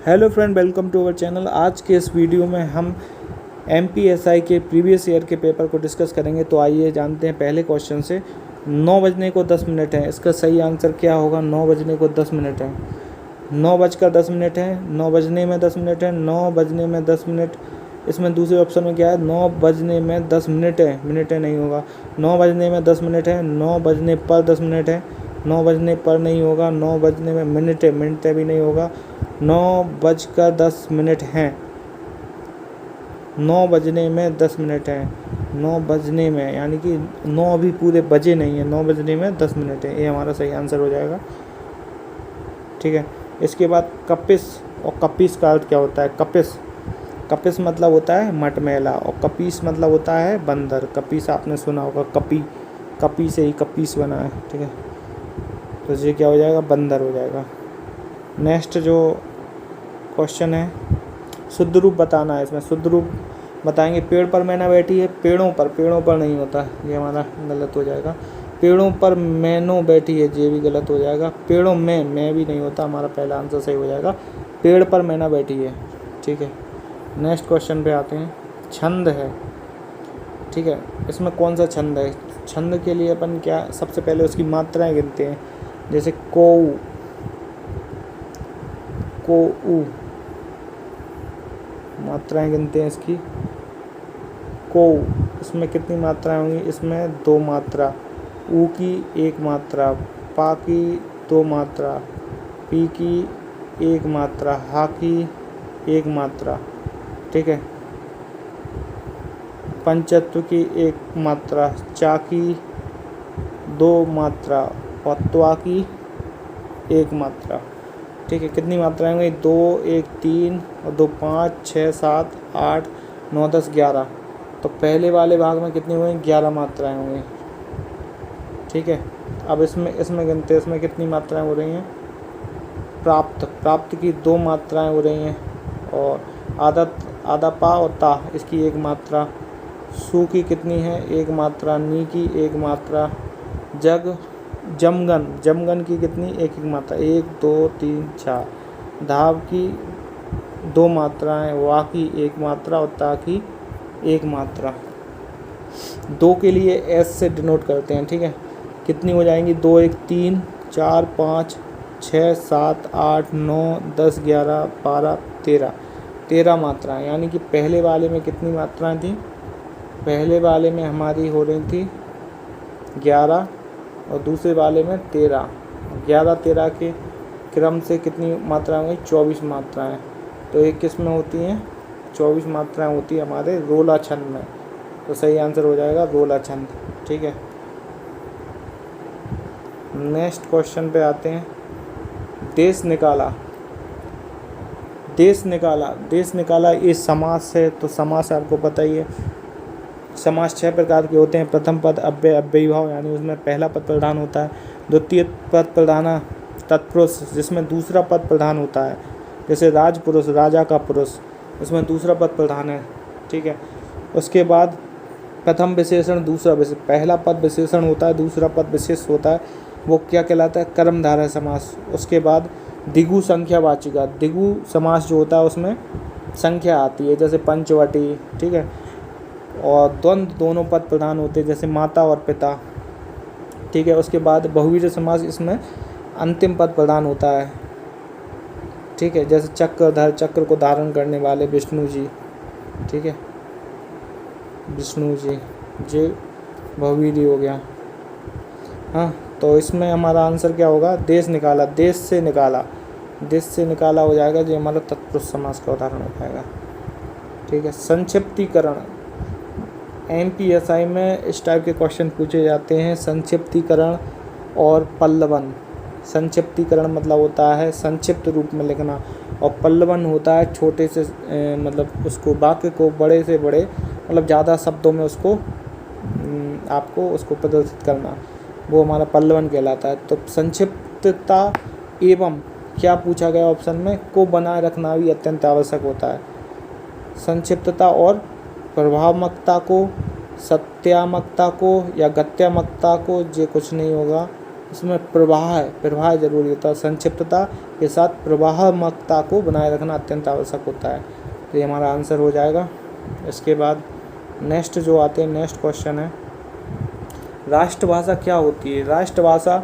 Hello friend, welcome to our channel. आज के इस वीडियो में हम MPSI के प्रीवियस ईयर के पेपर को डिस्कस करेंगे। तो आइए जानते हैं पहले क्वेश्चन से। 9 बजने को 10 मिनट है, इसका सही आंसर क्या होगा? 9 बजने को 10 मिनट है, 9 बजकर 10 मिनट है, 9 बजने में 10 मिनट है, 9 बजने में 10 मिनट। इसमें दूसरे ऑप्शन में क्या है? 9 बजने में 10 मिनट है, मिनट है नहीं होगा। 9 बजने में 10 मिनट है, 9 बजने पर 10 मिनट है, 9 बजने पर नहीं होगा। 9 बजने में मिनट है, मिनट है भी नहीं होगा। 9 बजकर 10 मिनट हैं, 9 बजने में 10 मिनट है, 9 बजने में यानी कि 9 अभी पूरे बजे नहीं है, 9 बजने में 10 मिनट है। ये हमारा सही आंसर हो जाएगा। ठीक है। इसके बाद कपिस और कपीस का अर्थ क्या होता है? कपिस, कपिस मतलब होता है मटमैला और कपीस मतलब होता है बंदर। कपीस आपने सुना होगा, कपी, कपी से ही कपीस बना है। ठीक है, तो ये क्या हो जाएगा? बंदर हो जाएगा। नेक्स्ट जो क्वेश्चन है, शुद्ध रूप बताना है। इसमें शुद्ध रूप बताएंगे। पेड़ पर मैना बैठी है, पेड़ों पर नहीं होता, ये हमारा गलत हो जाएगा। पेड़ों पर मैनो बैठी है, ये भी गलत हो जाएगा। पेड़ों में मैं भी नहीं होता, हमारा पहला आंसर सही हो जाएगा। पेड़ पर मैना बैठी है। ठीक है। नेक्स्ट क्वेश्चन पे आते हैं। छंद है, ठीक है। इसमें कौन सा छंद है? छंद के लिए अपन क्या, सबसे पहले उसकी मात्राएं गिनते हैं। जैसे को उ, मात्राएं गिनते हैं इसकी। को, इसमें कितनी मात्राएं होंगी? इसमें 2 मात्रा। ऊ की 1 मात्रा, पा की 2 मात्रा, पी की 1 मात्रा, हा की 1 मात्रा। ठीक है। पंचत्व की 1 मात्रा, चा की 2 मात्रा और त्वा की 1 मात्रा। ठीक है। कितनी मात्राएं होंगी? 2, 1, 3 और 2, 5, 6, 7, 8, 9, 10, 11। तो पहले वाले भाग में कितनी होंगी? 11 मात्राएं होंगी। ठीक है। अब इसमें गिनते हैं, इसमें कितनी मात्राएं हो रही हैं? प्राप्त की 2 मात्राएं हो रही हैं और आधा पा और ता, इसकी 1 मात्रा। सू की कितनी है? 1 मात्रा। नी की 1 मात्रा। जमगन की कितनी? 1 मात्रा। 1, 2, 3, 4। धाव की 2 मात्राएं, वा की 1 मात्रा और ता की 1 मात्रा। 2 के लिए एस से डिनोट करते हैं। ठीक है। कितनी हो जाएंगी? 2, 1, 3, 4, 5, 6, 7, 8, 9, 10, 11, 12, 13 मात्राएं। यानी कि पहले वाले में कितनी मात्राएं थी? पहले वाले में हमारी हो रही थी 11 और दूसरे वाले में 13। 11-13 के क्रम से कितनी मात्राएं होंगी? 24 मात्राएं। तो एक किस में होती हैं? 24 मात्राएं होती है हमारे रोला छंद में। तो सही आंसर हो जाएगा रोला छंद। ठीक है। नेक्स्ट क्वेश्चन पे आते हैं। देश निकाला ये समास है। तो समास आपको पता ही है। समास 6 प्रकार के होते हैं। प्रथम पद अव्यय, अव्ययी भाव, यानी उसमें पहला पद प्रधान होता है। द्वितीय पद प्रधान तत्पुरुष, जिसमें दूसरा पद प्रधान होता है। जैसे राजपुरुष, राजा का पुरुष, इसमें दूसरा पद प्रधान है। ठीक है। उसके बाद प्रथम विशेषण, दूसरा विशेषण। पहला पद विशेषण होता है, दूसरा पद विशेष होता है। वो क्या कहलाता है? कर्मधारय समास। उसके बाद द्विगु संख्यावाचिका। द्विगु समास जो होता है उसमें संख्या आती है, जैसे पंचवटी। ठीक है। और द्वंद्व, दोनों पद प्रधान होते हैं, जैसे माता और पिता। ठीक है। उसके बाद बहुवीर्य समास, इसमें अंतिम पद प्रधान होता है। ठीक है। जैसे चक्रधर, चक्र को धारण करने वाले विष्णु जी। ठीक है, विष्णु जी, ये बहुवीर्य हो गया। हाँ, तो इसमें हमारा आंसर क्या होगा? देश निकाला, देश से निकाला हो जाएगा, जो हमारा तत्पुरुष समास का उदाहरण हो जाएगा। ठीक है। संक्षिप्तीकरण, MPSI में इस टाइप के क्वेश्चन पूछे जाते हैं। संक्षिप्तीकरण और पल्लवन। संक्षिप्तीकरण मतलब होता है संक्षिप्त रूप में लिखना, और पल्लवन होता है छोटे से मतलब उसको वाक्य को बड़े से बड़े, मतलब ज़्यादा शब्दों में उसको आपको उसको प्रदर्शित करना, वो हमारा पल्लवन कहलाता है। तो संक्षिप्तता एवं क्या पूछा गया ऑप्शन में? को बनाए रखना भी अत्यंत आवश्यक होता है। संक्षिप्तता और प्रभावमकता को, सत्यामकता को या गत्यामकता को, ये कुछ नहीं होगा, इसमें प्रवाह जरूरी होता है। संक्षिप्तता के साथ प्रवाहमकता को बनाए रखना अत्यंत आवश्यक होता है। तो ये हमारा आंसर हो जाएगा। इसके बाद नेक्स्ट जो आते हैं, नेक्स्ट क्वेश्चन है, राष्ट्रभाषा क्या होती है? राष्ट्रभाषा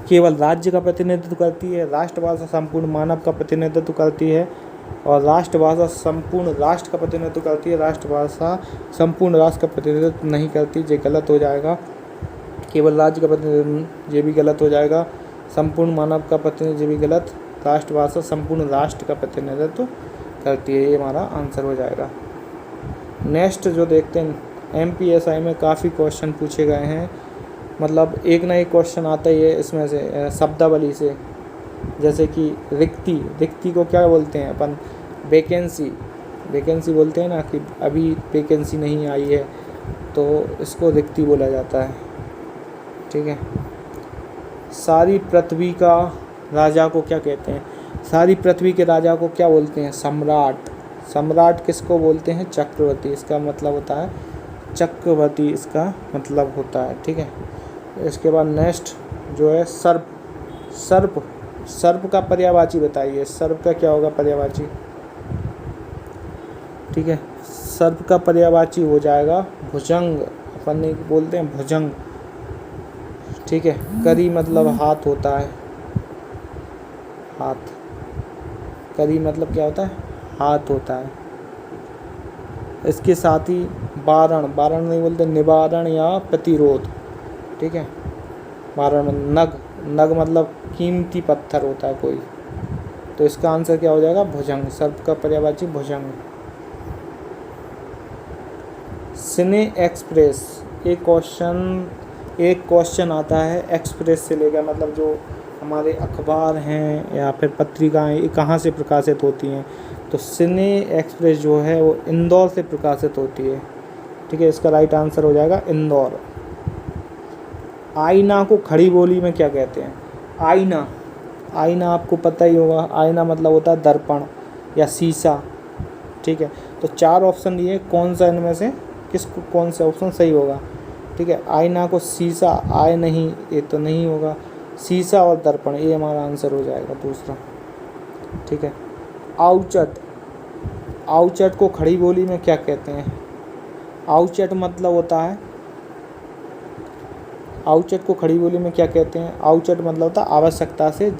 केवल राज्य का प्रतिनिधित्व करती है, राष्ट्रभाषा संपूर्ण मानव का प्रतिनिधित्व करती है, और राष्ट्रभाषा संपूर्ण राष्ट्र का प्रतिनिधित्व करती है। राष्ट्रभाषा संपूर्ण राष्ट्र का प्रतिनिधित्व नहीं करती, ये गलत हो जाएगा। केवल राज्य का प्रतिनिधित्व, ये भी गलत हो जाएगा। संपूर्ण मानव का प्रतिनिधित्व, ये भी गलत। राष्ट्रभाषा संपूर्ण राष्ट्र का प्रतिनिधित्व करती है, ये हमारा आंसर हो जाएगा। नेक्स्ट जो देखते हैं, MPSI में काफ़ी क्वेश्चन पूछे गए हैं, मतलब एक ना एक क्वेश्चन आता ही है इसमें से शब्दावली से। जैसे कि रिक्ति को क्या बोलते हैं अपन? वैकेंसी बोलते हैं ना, कि अभी वैकेंसी नहीं आई है तो इसको रिक्ति बोला जाता है, ठीक है। सारी पृथ्वी का राजा को क्या कहते हैं? सारी पृथ्वी के राजा को क्या बोलते हैं? सम्राट किसको बोलते हैं? चक्रवर्ती। इसका मतलब होता है चक्रवर्ती, इसका मतलब होता है, ठीक है। इसके बाद नेक्स्ट जो है सर्प का पर्यायवाची बताइए। सर्प का क्या होगा पर्यायवाची? ठीक है, सर्प का पर्यायवाची हो जाएगा भुजंग। अपन बोलते हैं भुजंग, ठीक है। करी मतलब हाथ होता है, हाथ। करी मतलब क्या होता है? हाथ होता है। इसके साथ ही बारण नहीं बोलते, निवारण या प्रतिरोध, ठीक है। बारण। नग मतलब कीमती पत्थर होता है कोई, तो इसका आंसर क्या हो जाएगा? भुजंग। सर्प का पर्यायवाची भुजंग। सिने एक्सप्रेस, एक क्वेश्चन आता है एक्सप्रेस से लेकर, मतलब जो हमारे अखबार हैं या फिर पत्रिकाएं, ये कहाँ से प्रकाशित होती हैं? तो सिने एक्सप्रेस जो है वो इंदौर से प्रकाशित होती है, ठीक है। इसका राइट आंसर हो जाएगा इंदौर। आईना को खड़ी बोली में क्या कहते हैं? आईना आपको पता ही होगा। आईना मतलब होता है दर्पण या शीशा, ठीक है। तो 4 ऑप्शन दिए, कौन सा इनमें से कौन सा ऑप्शन सही होगा? ठीक है, आईना को शीशा, नहीं, ये तो नहीं होगा। शीशा और दर्पण, ये हमारा आंसर हो जाएगा दूसरा, ठीक है। औचट को खड़ी बोली में क्या कहते हैं? औचट मतलब होता है, औचट को खड़ी बोली में क्या कहते हैं? औचट मतलब होता है आवश्यकता से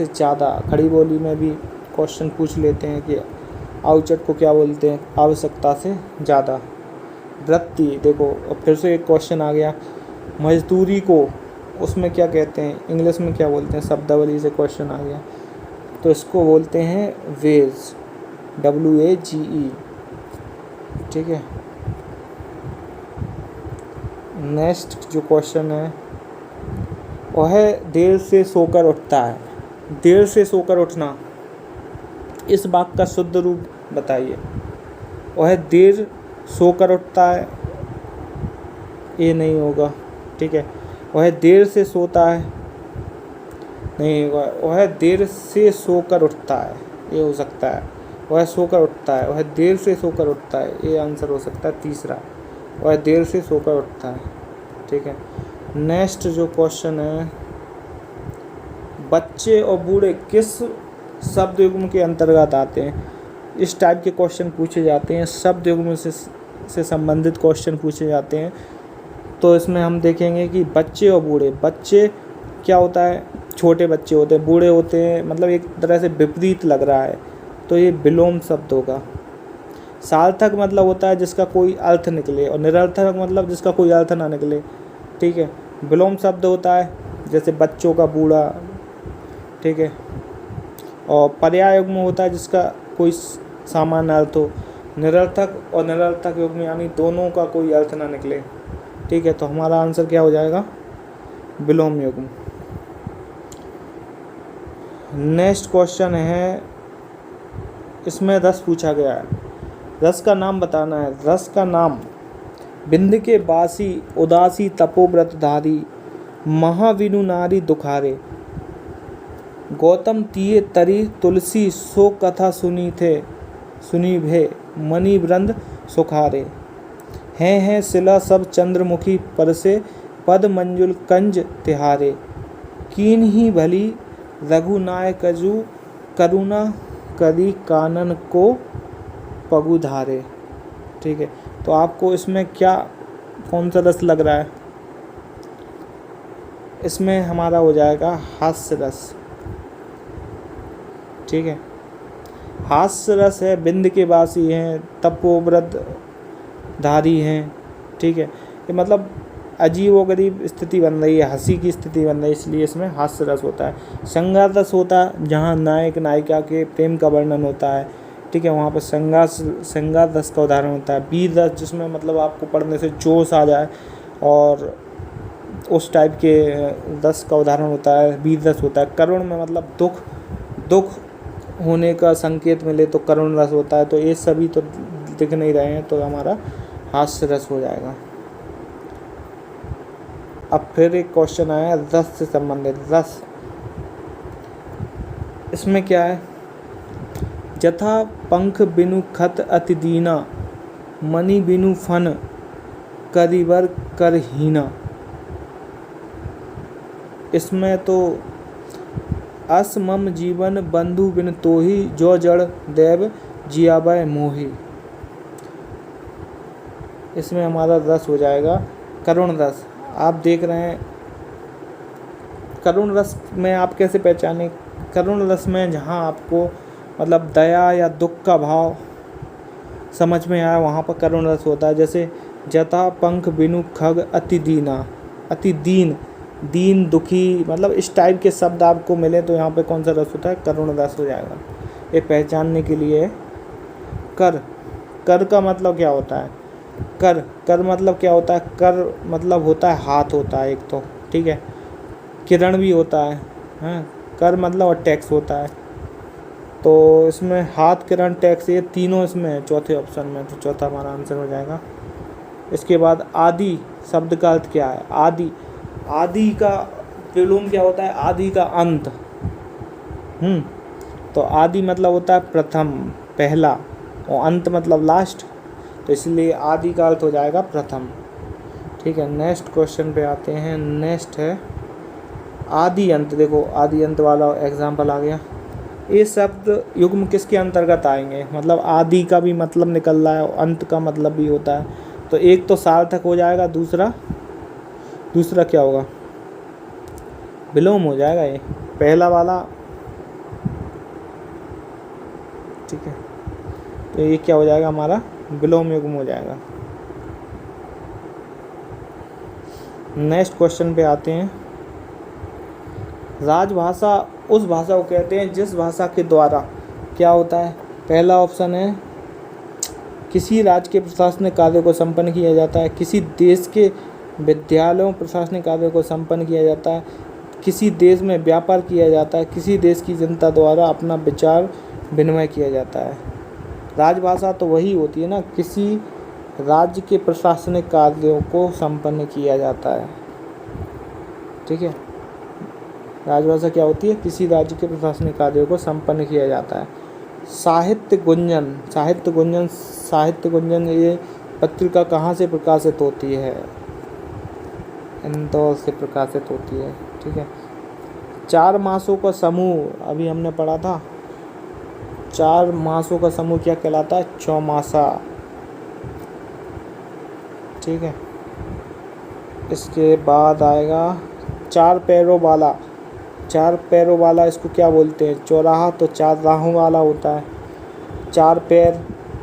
ज़्यादा। खड़ी बोली में भी क्वेश्चन पूछ लेते हैं कि औचट को क्या बोलते हैं? आवश्यकता से ज़्यादा। वृत्ति, देखो फिर से एक क्वेश्चन आ गया, मजदूरी को उसमें क्या कहते हैं? इंग्लिश में क्या बोलते हैं? शब्दावली से क्वेश्चन आ गया, तो इसको बोलते हैं वेज, WAGE, ठीक है। नेक्स्ट जो क्वेश्चन है वह है देर से सोकर उठता है। देर से सोकर उठना, इस वाक्य का शुद्ध रूप बताइए। वह देर सोकर उठता है, ये नहीं होगा, ठीक है। वह देर से सोता है, नहीं होगा। वह देर से सोकर उठता है, ये हो सकता है। वह सोकर उठता है, वह देर से सोकर उठता है, ये आंसर हो सकता है तीसरा। वह देर से सोकर उठता है, ठीक है। नेक्स्ट जो क्वेश्चन है, बच्चे और बूढ़े किस शब्द युग्म के अंतर्गत आते हैं? इस टाइप के क्वेश्चन पूछे जाते हैं, शब्द युग्म से संबंधित क्वेश्चन पूछे जाते हैं। तो इसमें हम देखेंगे कि बच्चे और बूढ़े, बच्चे क्या होता है? छोटे बच्चे होते हैं, बूढ़े होते हैं, मतलब एक तरह से विपरीत लग रहा है, तो ये विलोम शब्द होगा। सार्थक मतलब होता है जिसका कोई अर्थ निकले, और निरर्थक मतलब जिसका कोई अर्थ ना निकले, ठीक है। विलोम शब्द होता है जैसे बच्चों का बूढ़ा, ठीक है। और पर्याय युग्म होता है जिसका कोई सामान्य अर्थ हो। निरर्थक और निरर्थक युग्म यानी दोनों का कोई अर्थ ना निकले, ठीक है। तो हमारा आंसर क्या हो जाएगा? विलोम युग्म। नेक्स्ट क्वेश्चन है, इसमें रस पूछा गया है, रस का नाम बताना है। रस का नाम बिंद के बासी उदासी तपोव्रतधारी महाविनु नारी दुखारे गौतम तिये तरी तुलसी सो कथा सुनी भे मणि वृंद सुखारे हैं शिला सब चंद्रमुखी पद मंजुल कंज तिहारे, कीन ही भली रघुनायकजु, करुणा करी कानन को पगुधारे। ठीक है, तो आपको इसमें क्या कौन सा रस लग रहा है? इसमें हमारा हो जाएगा हास्य रस। ठीक है, हास्य रस है, बिंद के वासी हैं, तपोव्रत धारी हैं। ठीक है, ये मतलब अजीब व गरीब स्थिति बन रही है, हंसी की स्थिति बन रही है, इसलिए इसमें हास्य रस होता है। श्रृंगार रस होता है जहाँ नायक नायिका के प्रेम का वर्णन होता है। ठीक है, वहाँ पर श्रृंगार रस का उदाहरण होता है। वीर रस जिसमें मतलब आपको पढ़ने से जोश आ जाए और उस टाइप के रस का उदाहरण होता है, वीर रस होता है। करुण में मतलब दुख होने का संकेत मिले तो करुण रस होता है। तो ये सभी तो दिख नहीं रहे हैं, तो हमारा हास्य रस हो जाएगा। अब फिर एक क्वेश्चन आया रस से संबंधित। रस इसमें क्या है? जथा पंख बिनु खत अति दीना, मणि बिनु फन करिवर करहीना। इसमें तो अस मम जीवन बंधु बिन तोहि, जो जड़ देव जियावै मोहि। इसमें हमारा रस हो जाएगा करुण रस। आप देख रहे हैं करुण रस में आप कैसे पहचानें? करुण रस में जहाँ आपको मतलब दया या दुख का भाव समझ में आया, वहाँ पर करुण रस होता है। जैसे जथा पंख बिनु खग अति दीना, अति दीन दुखी, मतलब इस टाइप के शब्द आपको मिले तो यहाँ पे कौन सा रस होता है? करुण रस हो जाएगा। ये पहचानने के लिए कर का मतलब क्या होता है? कर मतलब क्या होता है? कर मतलब होता है हाथ होता है एक तो। ठीक है, किरण भी होता है, हाँ। कर मतलब और टैक्स होता है। तो इसमें हाथ, किरण, टैक्स, ये तीनों इसमें है चौथे ऑप्शन में, तो चौथा हमारा आंसर हो जाएगा। इसके बाद आदि शब्द का अर्थ क्या है? आदि का विलोम क्या होता है? आदि का अंत। तो आदि मतलब होता है प्रथम, पहला, और अंत मतलब लास्ट, तो इसलिए आदि का अर्थ हो जाएगा प्रथम। ठीक है, नेक्स्ट क्वेश्चन पे आते हैं। नेक्स्ट है आदि अंत। देखो आदि अंत वाला एग्जाम्पल आ गया। ये शब्द युग्म किसके अंतर्गत आएंगे? मतलब आदि का भी मतलब निकल रहा है और अंत का मतलब भी होता है। तो एक तो सार्थक हो जाएगा, दूसरा क्या होगा? विलोम हो जाएगा ये पहला वाला। ठीक है, तो ये क्या हो जाएगा? हमारा विलोम युग्म हो जाएगा। नेक्स्ट क्वेश्चन पे आते हैं। राजभाषा उस भाषा को कहते हैं जिस भाषा के द्वारा क्या होता है? पहला ऑप्शन है किसी राज्य के प्रशासनिक कार्य को संपन्न किया जाता है, किसी देश के विद्यालयों प्रशासनिक कार्य को संपन्न किया जाता है, किसी देश में व्यापार किया जाता है, किसी देश की जनता द्वारा अपना विचार विनिमय किया जाता है। राजभाषा तो वही होती है ना, किसी राज्य के प्रशासनिक कार्यों को संपन्न किया जाता है। ठीक है, राजभाषा क्या होती है? किसी राज्य के प्रशासनिक कार्यों को संपन्न किया जाता है। साहित्य गुंजन ये पत्रिका कहाँ से प्रकाशित होती है? इंदौर से प्रकाशित होती है। ठीक है, 4 मासों का समूह अभी हमने पढ़ा था। 4 मासों का समूह क्या कहलाता है? चौमासा। ठीक है, इसके बाद आएगा 4 पैरों वाला इसको क्या बोलते हैं? चौराहा। तो 4 राहों वाला होता है। 4 पैर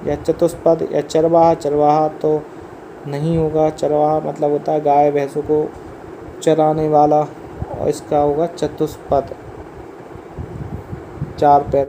या चतुष्पद या चरवाहा तो नहीं होगा। चरवाहा मतलब होता है गाय भैंसों को चराने वाला, और इसका होगा चतुष्पद, 4 पैर।